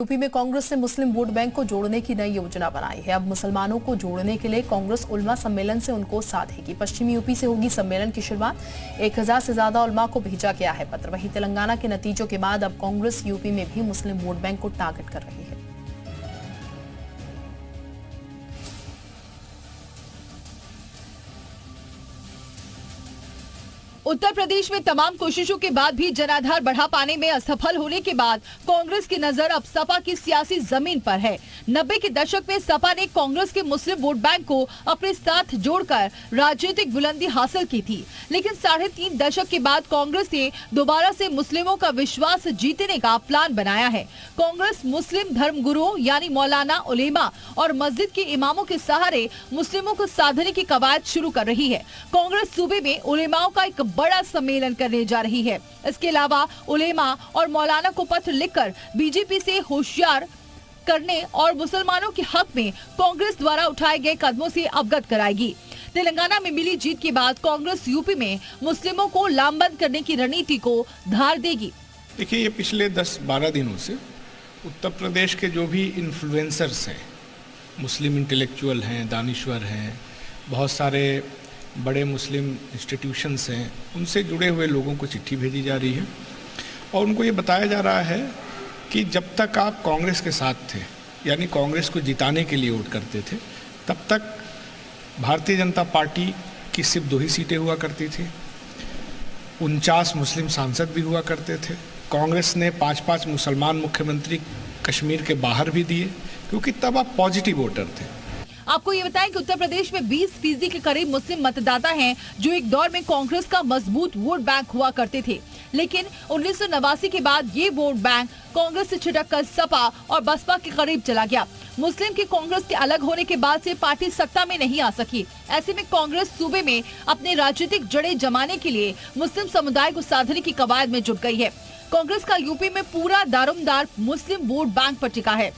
UP में कांग्रेस ने मुस्लिम vote bank को जोड़ने की नई योजना बनाई है। अब मुसलमानों को जोड़ने के लिए कांग्रेस उलमा सम्मेलन से उनको साधेगी। पश्चिमी यूपी से होगी सम्मेलन की शुरुआत। 1000 से ज्यादा उलमा को भेजा गया है पत्र। वहीं तेलंगाना के नतीजों के बाद अब कांग्रेस यूपी में भी मुस्लिम वोट बैंक को टारगेट कर रही है। उत्तर प्रदेश में तमाम कोशिशों के बाद भी जनाधार बढ़ा पाने में असफल होने के बाद कांग्रेस की नजर अब सपा की सियासी जमीन पर है। 90 के दशक में सपा ने कांग्रेस के मुस्लिम वोट बैंक को अपने साथ जोड़कर राजनीतिक बुलंदी हासिल की थी, लेकिन 3.5 दशक के बाद कांग्रेस ने दोबारा से मुस्लिमों का विश्वास जीतने का प्लान बनाया है। कांग्रेस मुस्लिम धर्मगुरुओं यानी मौलाना, उलेमा और मस्जिद के इमामों के सहारे मुस्लिमों को साधने की कवायद शुरू कर रही है। कांग्रेस सूबे में उलेमाओं का एक बड़ा सम्मेलन करने जा रही है। इसके अलावा उलेमा और मौलाना को पत्र लिखकर बीजेपी से होशियार करने और मुसलमानों के हक में कांग्रेस द्वारा उठाए गए कदमों से अवगत कराएगी। तेलंगाना में मिली जीत के बाद कांग्रेस यूपी में मुस्लिमों को लामबंद करने की रणनीति को धार देगी। देखिए, ये पिछले 10-12 दिनों से उत्तर प्रदेश के जो भी इन्फ्लुएंसर्स हैं, मुस्लिम इंटेलेक्चुअल हैं, दानिश्वर हैं, बहुत सारे बड़े मुस्लिम इंस्टीट्यूशंस हैं, उनसे जुड़े हुए लोगों को चिट्ठी भेजी जा रही है और उनको ये बताया जा रहा है कि जब तक आप कांग्रेस के साथ थे, यानी कांग्रेस को जिताने के लिए वोट करते थे, तब तक भारतीय जनता पार्टी की सिर्फ 2 ही सीटें हुआ करती थी। 49 मुस्लिम सांसद भी हुआ करते थे। कांग्रेस ने 5-5 मुसलमान मुख्यमंत्री कश्मीर के बाहर भी दिए, क्योंकि तब आप पॉजिटिव वोटर थे। आपको ये बताएं कि उत्तर प्रदेश में 20% के करीब मुस्लिम मतदाता हैं, जो एक दौर में कांग्रेस का मजबूत वोट बैंक हुआ करते थे, लेकिन 1989 के बाद ये वोट बैंक कांग्रेस से छिटककर सपा और बसपा के करीब चला गया। मुस्लिम के कांग्रेस के अलग होने के बाद से पार्टी सत्ता में नहीं आ सकी। ऐसे में कांग्रेस सूबे में अपने राजनीतिक जड़ें जमाने के लिए मुस्लिम समुदाय को साधने की कवायद में जुट गई है। कांग्रेस का यूपी में पूरा दारोमदार मुस्लिम वोट बैंक पर टिका है।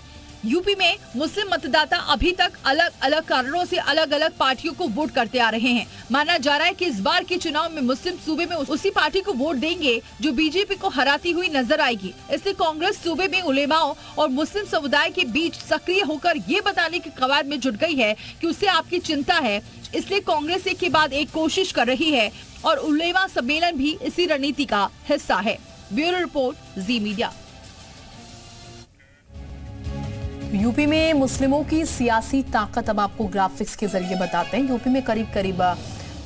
यूपी में मुस्लिम मतदाता अभी तक अलग अलग कारणों से अलग अलग पार्टियों को वोट करते आ रहे हैं। माना जा रहा है कि इस बार के चुनाव में मुस्लिम सूबे में उसी पार्टी को वोट देंगे जो बीजेपी को हराती हुई नजर आएगी। इसलिए कांग्रेस सूबे में उलेमाओं और मुस्लिम समुदाय के बीच सक्रिय होकर ये बताने की कवायद में जुट गई है कि उससे आपकी चिंता है। इसलिए कांग्रेस एक के बाद एक कोशिश कर रही है और उलेमा सम्मेलन भी इसी रणनीति का हिस्सा है। ब्यूरो रिपोर्ट, जी मीडिया। यूपी में मुस्लिमों की सियासी ताकत अब आपको ग्राफिक्स के जरिए बताते हैं। यूपी में करीब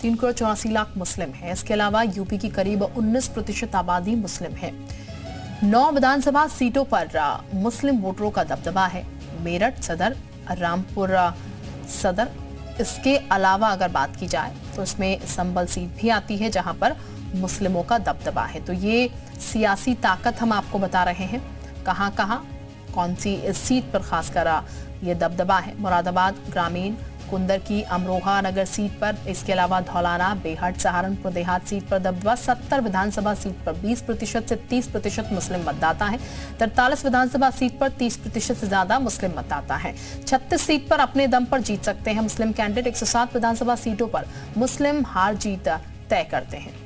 3 करोड़ 84 लाख मुस्लिम हैं। इसके अलावा यूपी की करीब 19% आबादी मुस्लिम है। 9 विधानसभा सीटों पर मुस्लिम वोटरों का दबदबा है। मेरठ सदर, रामपुर सदर। इसके अलावा अगर बात की जाए तो इसमें संभल सीट भी आती है, जहां पर मुस्लिमों का दबदबा है। तो ये सियासी ताकत हम आपको बता रहे हैं कहां कौन सी इस सीट पर खासकर ये दबदबा है। मुरादाबाद ग्रामीण, कुंदर की अमरोहा नगर सीट पर, इसके अलावा धौलाना, बेहट, सहारनपुर देहात सीट पर दबदबा। 70 विधानसभा सीट पर 20% से 30% मुस्लिम मतदाता हैं। 43 विधानसभा सीट पर 30% से ज्यादा मुस्लिम मतदाता हैं। 36 सीट पर अपने दम पर जीत सकते हैं मुस्लिम कैंडिडेट। 107 विधानसभा सीटों पर मुस्लिम हार जीत तय करते हैं।